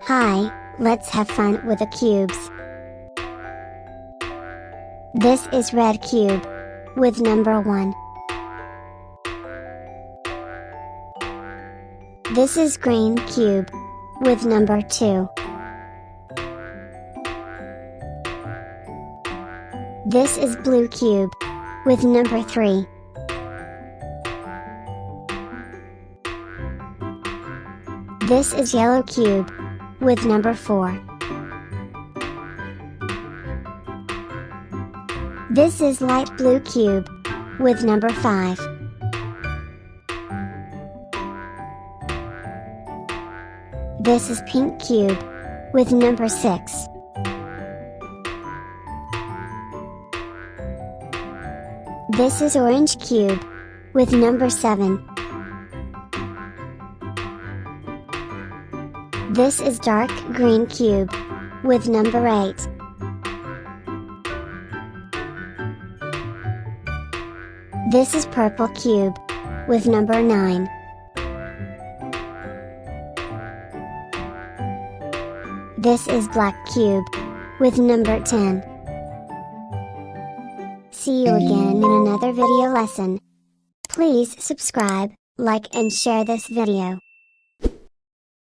Hi, let's have fun with the cubes. This is red cube, with number 1. This is green cube, with number 2. This is blue cube, with number 3. This is yellow cube, with number 4. This is light blue cube, with number 5. This is pink cube, with number 6. This is orange cube, with number 7. This is dark green cube, with number 8. This is purple cube, with number 9. This is black cube, with number 10. See you again in another video lesson. Please subscribe, like and share this video.